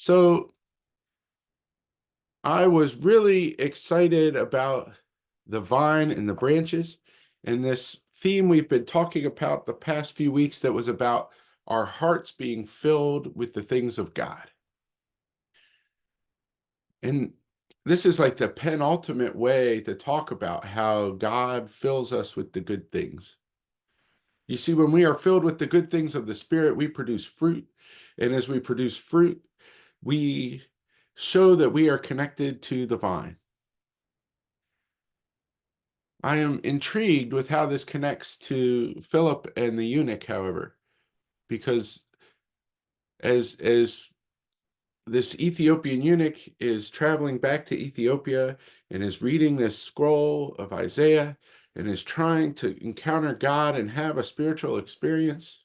So I was really excited about the vine and the branches and this theme we've been talking about the past few weeks that was about our hearts being filled with the things of God. And this is like the penultimate way to talk about how God fills us with the good things. You see, when we are filled with the good things of the Spirit, we produce fruit. And as we produce fruit, we show that we are connected to the vine. I am intrigued with how this connects to Philip and the eunuch, however, because as this Ethiopian eunuch is traveling back to Ethiopia and is reading this scroll of Isaiah and is trying to encounter God and have a spiritual experience,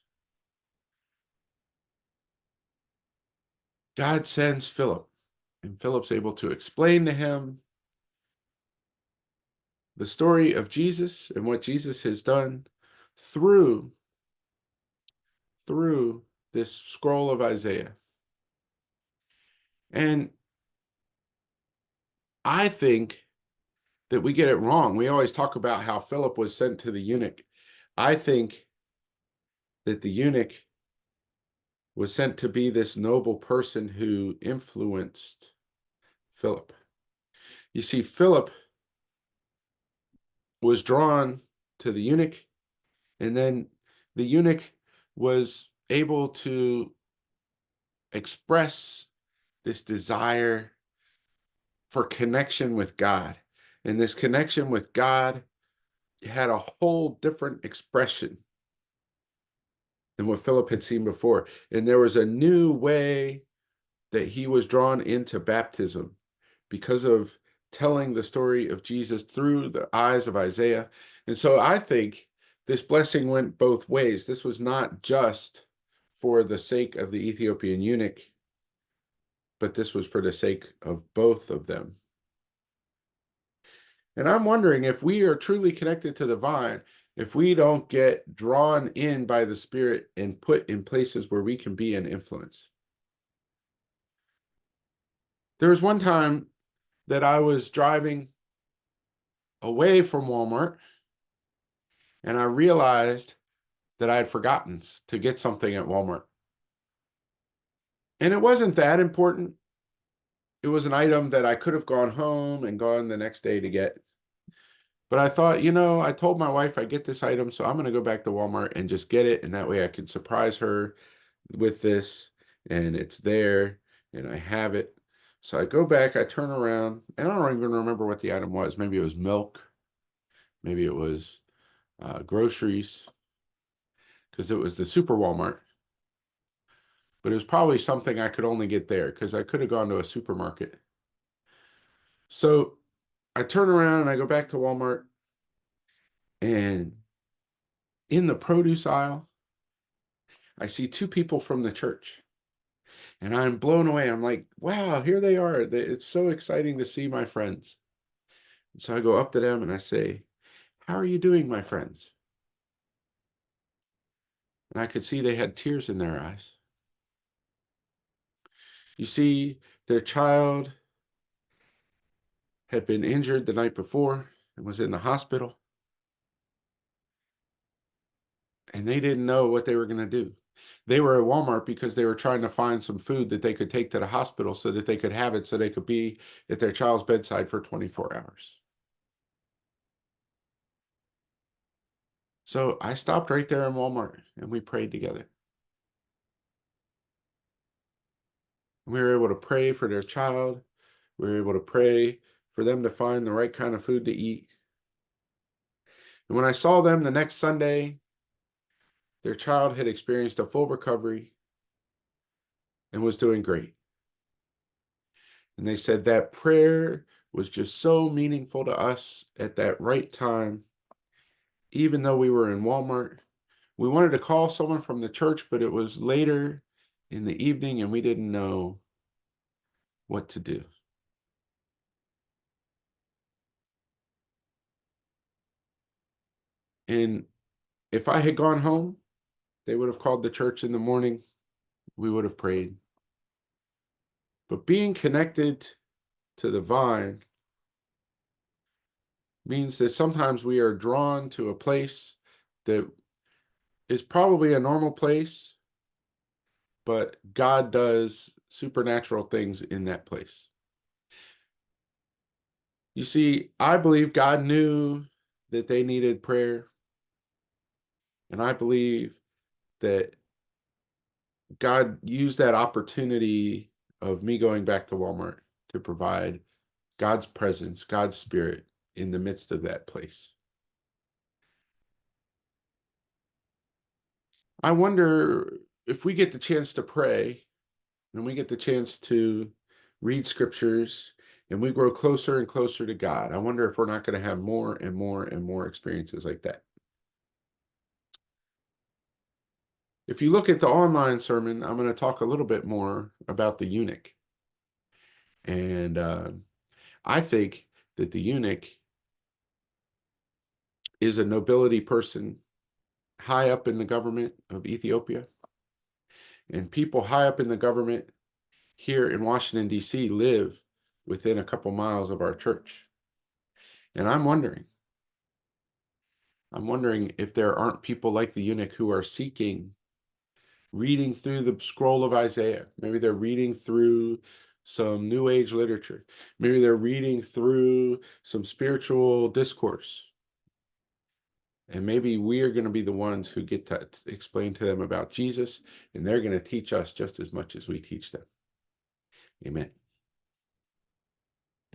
God sends Philip, and Philip's able to explain to him the story of Jesus and what Jesus has done through this scroll of Isaiah. And I think that we get it wrong. We always talk about how Philip was sent to the eunuch. I think that the eunuch was sent to be this noble person who influenced Philip. You see, Philip was drawn to the eunuch, and then the eunuch was able to express this desire for connection with God. And this connection with God had a whole different expression than what Philip had seen before. And there was a new way that he was drawn into baptism because of telling the story of Jesus through the eyes of Isaiah. And so I think this blessing went both ways. This was not just for the sake of the Ethiopian eunuch, but this was for the sake of both of them. And I'm wondering if we are truly connected to the vine, if we don't get drawn in by the Spirit and put in places where we can be an influence. There was one time that I was driving away from Walmart and I realized that I had forgotten to get something at Walmart. And it wasn't that important. It was an item that I could have gone home and gone the next day to get. But I thought, I told my wife I'd get this item, so I'm going to go back to Walmart and just get it. And that way I can surprise her with this, and it's there, and I have it. So I go back, I turn around, and I don't even remember what the item was. Maybe it was milk. Maybe it was groceries, because it was the super Walmart. But it was probably something I could only get there, because I could have gone to a supermarket. So I turn around and I go back to Walmart, and in the produce aisle, I see two people from the church. And I'm blown away. I'm like, wow, here they are. It's so exciting to see my friends. And so I go up to them and I say, how are you doing, my friends? And I could see they had tears in their eyes. You see, their child had been injured the night before and was in the hospital. And they didn't know what they were going to do. They were at Walmart because they were trying to find some food that they could take to the hospital so that they could have it so they could be at their child's bedside for 24 hours. So I stopped right there in Walmart and we prayed together. We were able to pray for their child. We were able to pray for them to find the right kind of food to eat. And when I saw them the next Sunday, their child had experienced a full recovery and was doing great. And they said that prayer was just so meaningful to us at that right time, even though we were in Walmart. We wanted to call someone from the church, but it was later in the evening and we didn't know what to do. And if I had gone home, they would have called the church in the morning. We would have prayed. But being connected to the vine means that sometimes we are drawn to a place that is probably a normal place, but God does supernatural things in that place. You see, I believe God knew that they needed prayer. And I believe that God used that opportunity of me going back to Walmart to provide God's presence, God's spirit in the midst of that place. I wonder if we get the chance to pray and we get the chance to read scriptures and we grow closer and closer to God, I wonder if we're not going to have more and more and more experiences like that. If you look at the online sermon, I'm going to talk a little bit more about the eunuch. And I think that the eunuch is a nobility person high up in the government of Ethiopia. And people high up in the government here in Washington, D.C. live within a couple miles of our church. And I'm wondering if there aren't people like the eunuch who are seeking, reading through the scroll of Isaiah. Maybe they're reading through some New Age literature. Maybe they're reading through some spiritual discourse. And maybe we are going to be the ones who get to explain to them about Jesus, and they're going to teach us just as much as we teach them. Amen.